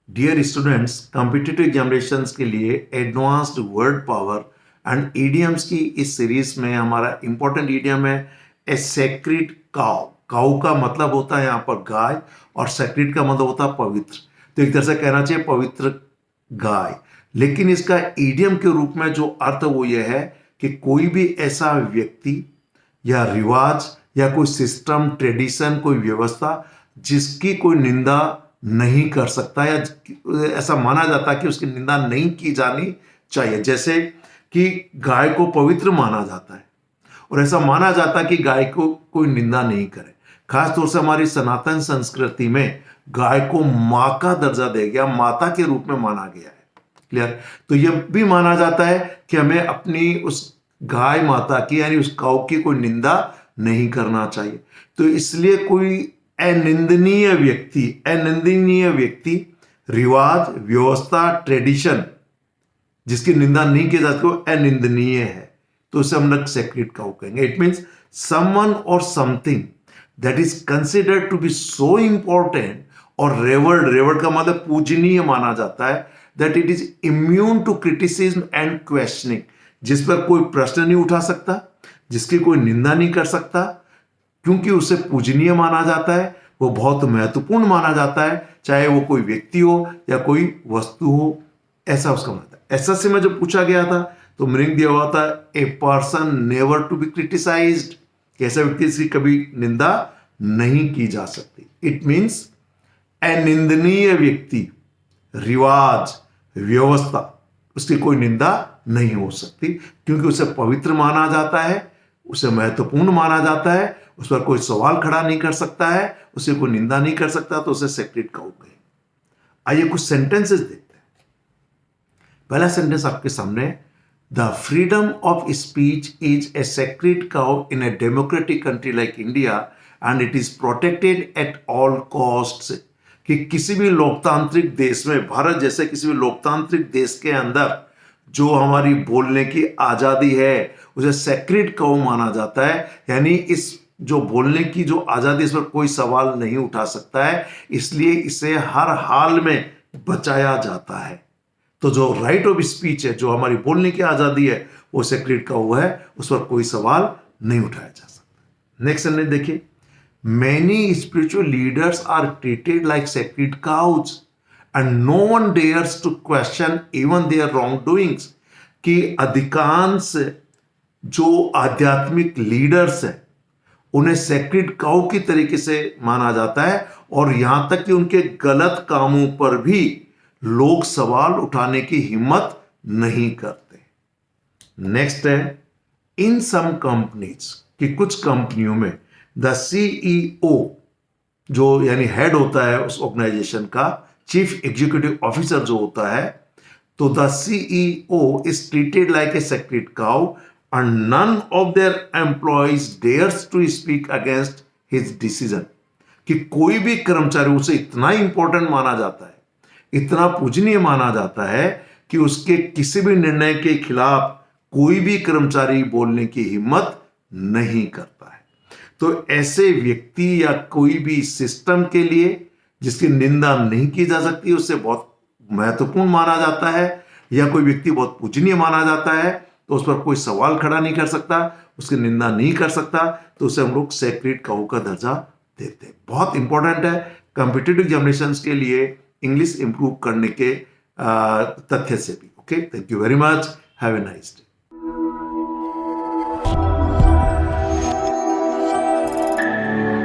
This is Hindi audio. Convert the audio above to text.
डियर स्टूडेंट्स, कॉम्पिटिटिव एग्जामिनेशंस के लिए advanced word power and idioms की इस सीरीज में हमारा इंपॉर्टेंट ईडियम है ए सेक्रेड काउ। काउ का मतलब होता है यहाँ पर गाय और सेक्रेड का मतलब होता है पवित्र। तो एक तरह से कहना चाहिए पवित्र गाय, लेकिन इसका ईडियम के रूप में जो अर्थ वो ये है कि कोई भी ऐसा व्यक्ति या रिवाज या कोई सिस्टम, ट्रेडिशन, कोई व्यवस्था जिसकी कोई निंदा नहीं कर सकता या ऐसा माना जाता है कि उसकी निंदा नहीं की जानी चाहिए। जैसे कि गाय को पवित्र माना जाता है और ऐसा माना जाता है कि गाय को कोई निंदा नहीं करे। खास तौर से हमारी सनातन संस्कृति में गाय को मां का दर्जा दिया गया, माता के रूप में माना गया है। क्लियर? तो यह भी माना जाता है कि हमें अपनी उस गाय माता की यानी उस काऊ की कोई निंदा नहीं करना चाहिए। तो इसलिए कोई अनिंदनीय व्यक्ति, रिवाज, व्यवस्था, ट्रेडिशन जिसकी निंदा नहीं की जाती वो अनिंदनीय है, तो उसे हम लोग सेक्रेड काउ कहेंगे। It means someone or something that is considered to be so important और रेवर्ड का मतलब पूजनीय माना जाता है, that it is immune to criticism and questioning, जिस पर कोई प्रश्न नहीं उठा सकता, जिसकी कोई निंदा नहीं कर सकता, क्योंकि उसे पूजनीय माना जाता है, वो बहुत महत्वपूर्ण माना जाता है, चाहे वो कोई व्यक्ति हो या कोई वस्तु हो, ऐसा उसका मतलब है। एसएससी में जब पूछा गया था तो मीनिंग दिया हुआ था a person never to be criticized, ऐसा व्यक्ति की कभी निंदा नहीं की जा सकती। इट मीन्स अनिंदनीय व्यक्ति, रिवाज, व्यवस्था, उसकी कोई निंदा नहीं हो सकती क्योंकि उसे पवित्र माना जाता है, उसे महत्वपूर्ण माना जाता है, उस पर कोई सवाल खड़ा नहीं कर सकता है, उसे कोई निंदा नहीं कर सकता, तो उसे सेक्रेड काउ कहेंगे। आइए कुछ सेंटेंसेस देखते हैं। पहला सेंटेंस आपके सामने, the freedom of speech is a sacred cow in a democratic country like India and it is protected at all costs. कि किसी भी लोकतांत्रिक देश में, भारत जैसे किसी भी लोकतांत्रिक देश के अंदर जो हमारी बोलने की आजादी है उसे सेक्रेड काउ माना जाता है, यानी इस जो बोलने की जो आजादी, इस पर कोई सवाल नहीं उठा सकता है, इसलिए इसे हर हाल में बचाया जाता है। तो जो राइट ऑफ स्पीच है, जो हमारी बोलने की आजादी है, वो सेक्रेड काउ है, उस पर कोई सवाल नहीं उठाया जा सकता। नेक्स्ट सेंटेंस देखिए, many spiritual leaders are treated like sacred cows and no one dares to question even their wrong doings. कि अधिकांश जो आध्यात्मिक लीडर्स हैं उन्हें सेक्रेड काउ की तरीके से माना जाता है और यहां तक कि उनके गलत कामों पर भी लोग सवाल उठाने की हिम्मत नहीं करते। नेक्स्ट है, इन सम कंपनीज, कि कुछ कंपनियों में द सीईओ जो यानी हेड होता है उस ऑर्गेनाइजेशन का, चीफ एग्जीक्यूटिव ऑफिसर जो होता है, तो the CEO is treated like a sacred cow and none of their employees dares to speak against his decision। कि कोई भी कर्मचारी, उसे इतना इंपॉर्टेंट माना जाता है, इतना पूजनीय माना जाता है कि उसके किसी भी निर्णय के खिलाफ कोई भी कर्मचारी बोलने की हिम्मत नहीं करता है। तो ऐसे व्यक्ति या कोई भी सिस्टम के लिए जिसकी निंदा नहीं की जा सकती, उससे बहुत महत्वपूर्ण माना जाता है, या कोई व्यक्ति बहुत पूजनीय माना जाता है, तो उस पर कोई सवाल खड़ा नहीं कर सकता, उसकी निंदा नहीं कर सकता, तो उसे हम लोग सेक्रेड काउ का दर्जा देते हैं। बहुत इंपॉर्टेंट है कॉम्पिटिटिव एग्जामिनेशंस के लिए इंग्लिश इंप्रूव करने के तथ्य से भी। Okay, thank you very much, have a nice day.